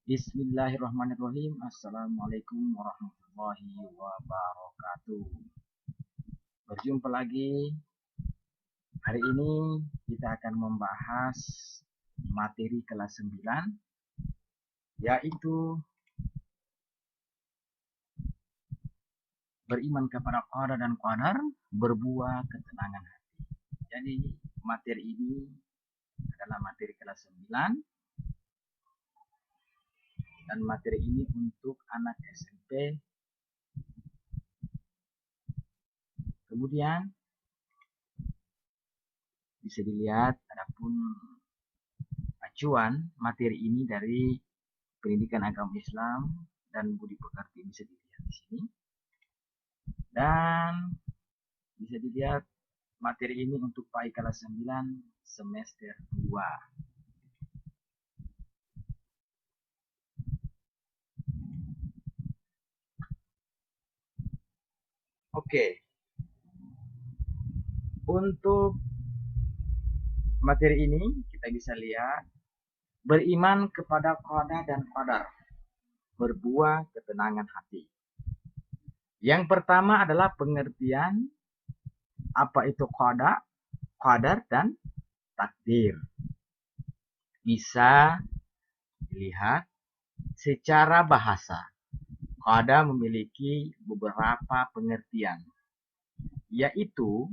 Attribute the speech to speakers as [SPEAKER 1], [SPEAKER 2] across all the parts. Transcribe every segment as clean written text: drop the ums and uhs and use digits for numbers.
[SPEAKER 1] Bismillahirrahmanirrahim. Assalamualaikum warahmatullahi wabarakatuh. Berjumpa lagi. Hari ini kita akan membahas materi kelas 9, yaitu beriman kepada qada dan qadar, berbuah ketenangan hati. Jadi materi ini adalah materi kelas 9 dan materi ini untuk anak SMP. Kemudian bisa dilihat adapun acuan materi ini dari Pendidikan Agama Islam dan Budi Pekerti, bisa dilihat di sini. Dan bisa dilihat materi ini untuk PAI kelas 9 semester 2. Oke. Untuk materi ini kita bisa lihat beriman kepada qada dan qadar, berbuah ketenangan hati. Yang pertama adalah pengertian apa itu qada, qadar dan takdir. Bisa dilihat secara bahasa. Qada memiliki beberapa pengertian, yaitu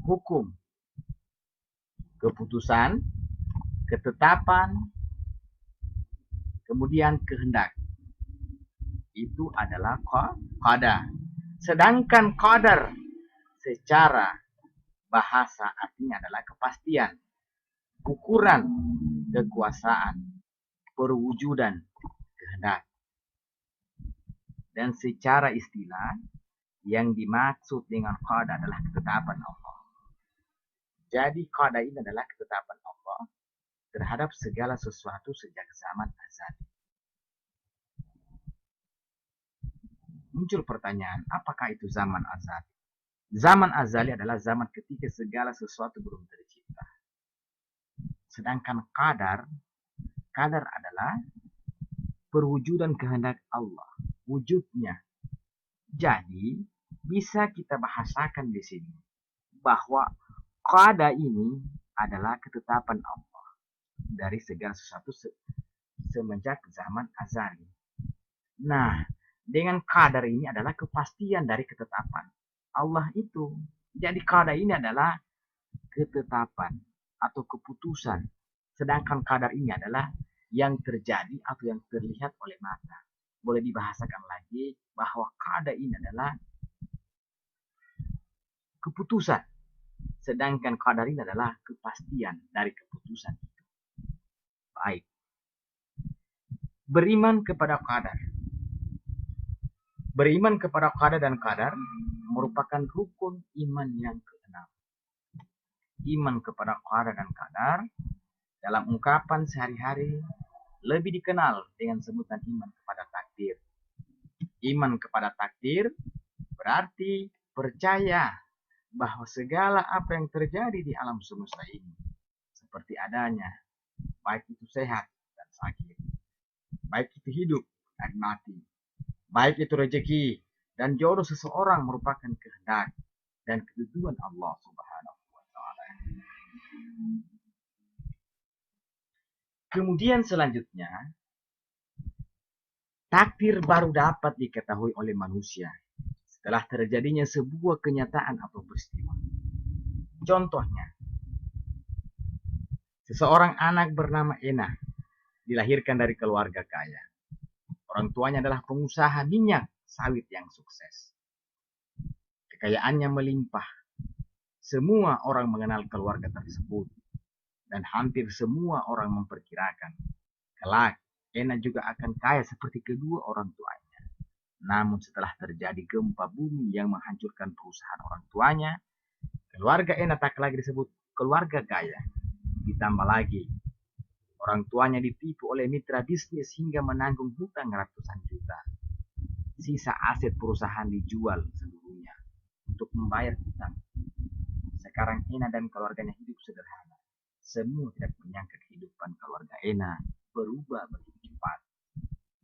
[SPEAKER 1] hukum, keputusan, ketetapan, kemudian kehendak. Itu adalah qada. Sedangkan qadar secara bahasa artinya adalah kepastian, ukuran, kekuasaan, perwujudan, kehendak. Dan secara istilah, yang dimaksud dengan qada adalah ketetapan Allah. Jadi qada ini adalah ketetapan Allah terhadap segala sesuatu sejak zaman azali. Muncul pertanyaan, apakah itu zaman azali? Zaman azali adalah zaman ketika segala sesuatu belum tercipta. Sedangkan qadar adalah perwujudan kehendak Allah, wujudnya. Jadi bisa kita bahasakan di sini bahwa qada ini adalah ketetapan Allah dari segala sesuatu semenjak zaman azali. Nah, dengan qadar ini adalah kepastian dari ketetapan Allah itu. Jadi qada ini adalah ketetapan atau keputusan. Sedangkan qadar ini adalah yang terjadi atau yang terlihat oleh mata. Boleh dibahasakan lagi bahwa qada ini adalah keputusan. Sedangkan qadar ini adalah kepastian dari keputusan itu. Baik. Beriman kepada qadar. Beriman kepada qada dan qadar merupakan rukun iman yang keenam. Iman kepada qada dan qadar dalam ungkapan sehari-hari lebih dikenal dengan sebutan iman kepada takdir. Iman kepada takdir berarti percaya bahwa segala apa yang terjadi di alam semesta ini seperti adanya, baik itu sehat dan sakit, baik itu hidup dan mati, baik itu rezeki dan jodoh seseorang merupakan kehendak dan ketentuan Allah Subhanahu wa taala. Kemudian selanjutnya, takdir baru dapat diketahui oleh manusia setelah terjadinya sebuah kenyataan atau peristiwa. Contohnya, seseorang anak bernama Ena dilahirkan dari keluarga kaya. Orang tuanya adalah pengusaha minyak sawit yang sukses. Kekayaannya melimpah. Semua orang mengenal keluarga tersebut. Dan hampir semua orang memperkirakan kelak Ena juga akan kaya seperti kedua orang tuanya. Namun setelah terjadi gempa bumi yang menghancurkan perusahaan orang tuanya, keluarga Ena tak lagi disebut keluarga kaya. Ditambah lagi, orang tuanya ditipu oleh mitra bisnis hingga menanggung hutang ratusan juta. Sisa aset perusahaan dijual seluruhnya untuk membayar hutang. Sekarang Ena dan keluarganya hidup sederhana. Semua tidak menyangka kehidupan keluarga Ena berubah begitu cepat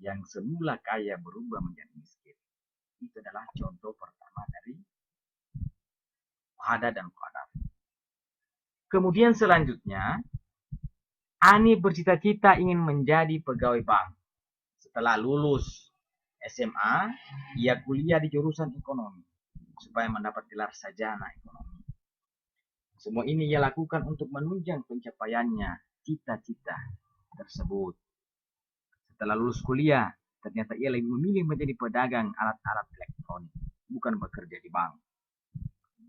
[SPEAKER 1] yang semula kaya berubah menjadi miskin. Itu adalah contoh pertama dari qada dan qadar. Kemudian selanjutnya, Ani bercita-cita ingin menjadi pegawai bank. Setelah lulus SMA, ia kuliah di jurusan ekonomi supaya mendapat gelar sarjana ekonomi. Semua ini ia lakukan untuk menunjang pencapaiannya cita-cita tersebut. Setelah lulus kuliah, ternyata ia lebih memilih menjadi pedagang alat-alat elektronik, bukan bekerja di bank.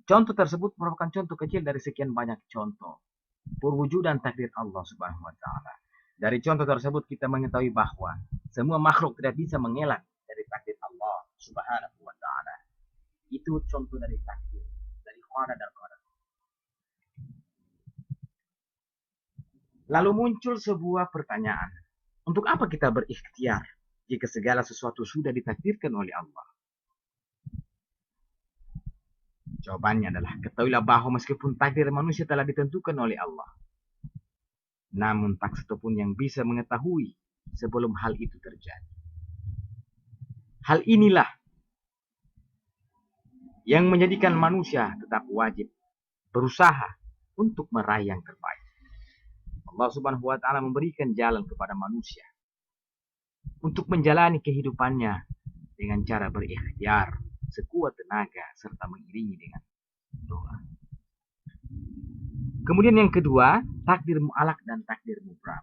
[SPEAKER 1] Contoh tersebut merupakan contoh kecil dari sekian banyak contoh perwujudan takdir Allah Subhanahu wa taala. Dari contoh tersebut kita mengetahui bahwa semua makhluk tidak bisa mengelak dari takdir Allah Subhanahu wa taala. Itu contoh dari takdir, dari qada dan qadar. Lalu muncul sebuah pertanyaan. Untuk apa kita berikhtiar jika segala sesuatu sudah ditakdirkan oleh Allah? Jawabannya adalah, ketahuilah bahwa meskipun takdir manusia telah ditentukan oleh Allah, namun tak satupun yang bisa mengetahui sebelum hal itu terjadi. Hal inilah yang menjadikan manusia tetap wajib berusaha untuk meraih yang terbaik. Allah Subhanahu wa taala memberikan jalan kepada manusia untuk menjalani kehidupannya dengan cara berikhtiar sekuat tenaga serta mengiringi dengan doa. Kemudian yang kedua, takdir mu'alaq dan takdir mubram.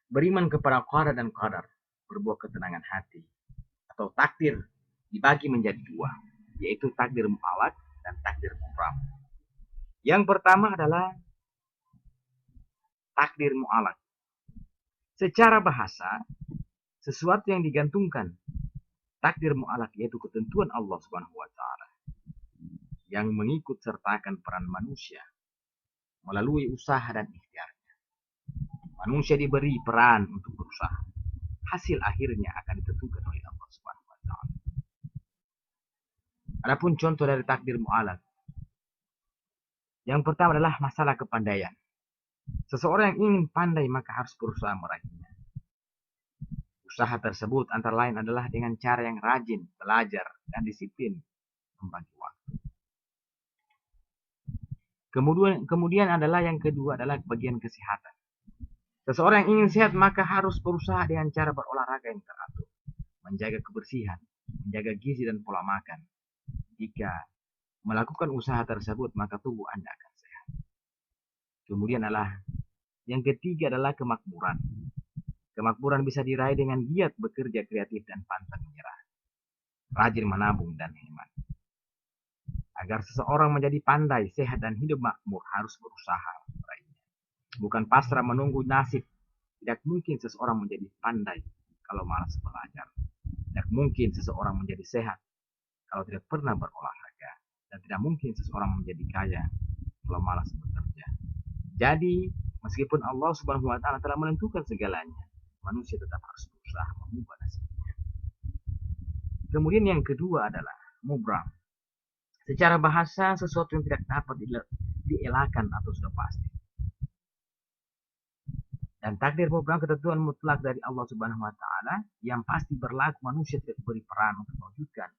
[SPEAKER 1] Beriman kepada qada dan qadar, berbuah ketenangan hati, atau takdir dibagi menjadi dua, yaitu takdir mu'alaq dan takdir mubram. Yang pertama adalah takdir mu'alaq. Secara bahasa, sesuatu yang digantungkan. Takdir mu'alaq yaitu ketentuan Allah Subhanahu wa taala yang mengikut sertakan peran manusia melalui usaha dan ikhtiarnya. Manusia diberi peran untuk berusaha. Hasil akhirnya akan ditentukan oleh Allah Subhanahu wa taala. Adapun contoh dari takdir mu'alaq. Yang pertama adalah masalah kepandaian. Seseorang yang ingin pandai maka harus berusaha meraihnya. Usaha tersebut antara lain adalah dengan cara yang rajin, belajar, dan disiplin membagi waktu. Kemudian adalah yang kedua adalah bagian kesehatan. Seseorang yang ingin sehat maka harus berusaha dengan cara berolahraga yang teratur, menjaga kebersihan, menjaga gizi dan pola makan. Jika melakukan usaha tersebut maka tubuh Anda akan sehat. Kemudian adalah yang ketiga adalah kemakmuran. Kemakmuran bisa diraih dengan giat bekerja kreatif dan pantang menyerah. Rajin menabung dan hemat. Agar seseorang menjadi pandai, sehat, dan hidup makmur harus berusaha meraihnya. Bukan pasrah menunggu nasib. Tidak mungkin seseorang menjadi pandai kalau malas belajar. Tidak mungkin seseorang menjadi sehat kalau tidak pernah berolahraga. Dan tidak mungkin seseorang menjadi kaya kalau malas bekerja. Jadi, meskipun Allah Subhanahu wa taala telah menentukan segalanya, manusia tetap harus berusaha mengubah nasibnya. Kemudian yang kedua adalah mubram. Secara bahasa, sesuatu yang tidak dapat dielakkan atau sudah pasti. Dan takdir mubram ketentuan mutlak dari Allah Subhanahu wa taala yang pasti berlaku, manusia tidak beri peran untuk mewujudkan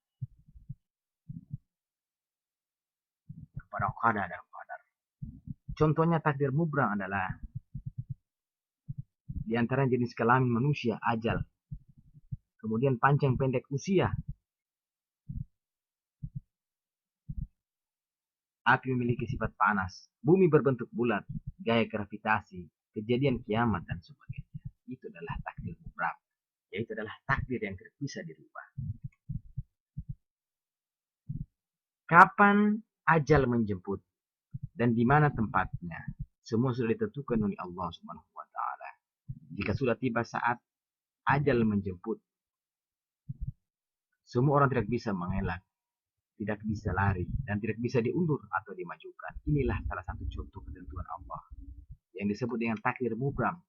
[SPEAKER 1] kepada qada dan qadar. Contohnya takdir mubram adalah di antara jenis kelamin manusia, ajal. Kemudian panjang pendek usia. Api memiliki sifat panas. Bumi berbentuk bulat. Gaya gravitasi. Kejadian kiamat dan sebagainya. Itu adalah takdir mubram. Yaitu adalah takdir yang tidak bisa dirubah. Kapan ajal menjemput dan di mana tempatnya? Semua sudah ditentukan oleh Allah Subhanahu wa taala. Jika sudah tiba saat ajal menjemput, semua orang tidak bisa mengelak, tidak bisa lari, dan tidak bisa diundur atau dimajukan. Inilah salah satu contoh ketentuan Allah yang disebut dengan takdir mubram.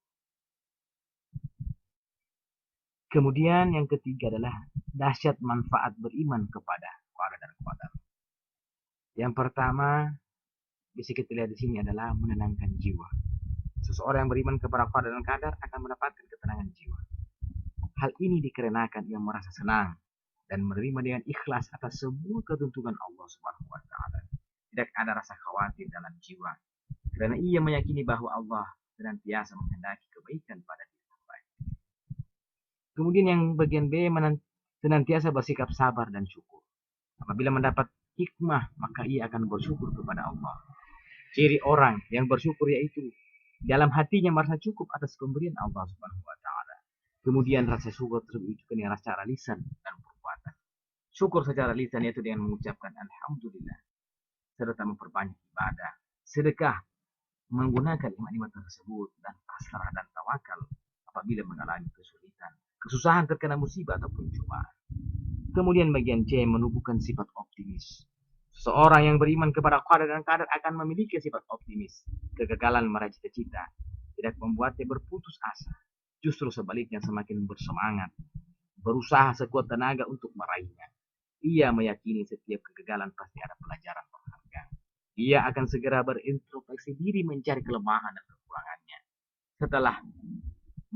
[SPEAKER 1] Kemudian yang ketiga adalah dahsyat manfaat beriman kepada qada dan qadar. Yang pertama bisa kita lihat di sini adalah menenangkan jiwa. Seseorang yang beriman kepada qada dan qadar akan mendapatkan ketenangan jiwa. Hal ini dikarenakan ia merasa senang dan menerima dengan ikhlas atas semua ketentuan Allah Subhanahu wa taala. Tidak ada rasa khawatir dalam jiwa karena ia meyakini bahwa Allah senantiasa menghendaki kebaikan pada diri hamba. Kemudian yang bagian B, senantiasa bersikap sabar dan syukur. Apabila mendapat hikmah, maka ia akan bersyukur kepada Allah. Ciri orang yang bersyukur yaitu dalam hatinya merasa cukup atas pemberian Allah Subhanahu wa taala. Kemudian rasa syukur tersebut dengan secara lisan dan perbuatan. Syukur secara lisan yaitu dengan mengucapkan alhamdulillah serta memperbanyak ibadah, sedekah, menggunakan nikmat-nikmat tersebut dan pasrah dan tawakal apabila mengalami kesulitan, kesusahan, terkena musibah ataupun cobaan. Kemudian bagian C, menumbuhkan sifat optimis. Seseorang yang beriman kepada qadar dan qadar akan memiliki sifat optimis. Kegagalan meraih cita-cita tidak membuatnya berputus asa. Justru sebaliknya semakin bersemangat, berusaha sekuat tenaga untuk meraihnya. Ia meyakini setiap kegagalan pasti ada pelajaran berharga. Ia akan segera berintrospeksi diri mencari kelemahan dan kekurangannya. Setelah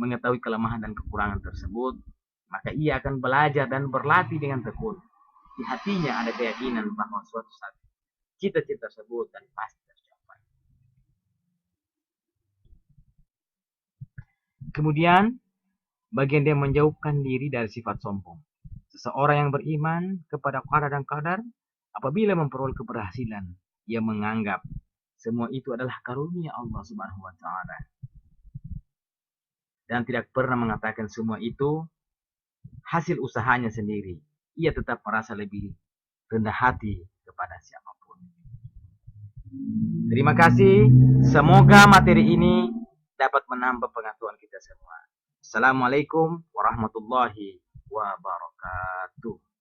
[SPEAKER 1] mengetahui kelemahan dan kekurangan tersebut, maka ia akan belajar dan berlatih dengan tekun. Di hatinya ada keyakinan bahwa suatu saat cita-cita tersebut dan pasti tercapai. Kemudian, bagian dia menjauhkan diri dari sifat sombong. Seseorang yang beriman kepada qadar dan qadar, apabila memperoleh keberhasilan, ia menganggap semua itu adalah karunia Allah Subhanahu wa taala. Dan tidak pernah mengatakan semua itu hasil usahanya sendiri. Ia tetap merasa lebih rendah hati kepada siapapun. Terima kasih. Semoga materi ini dapat menambah pengetahuan kita semua. Assalamualaikum warahmatullahi wabarakatuh.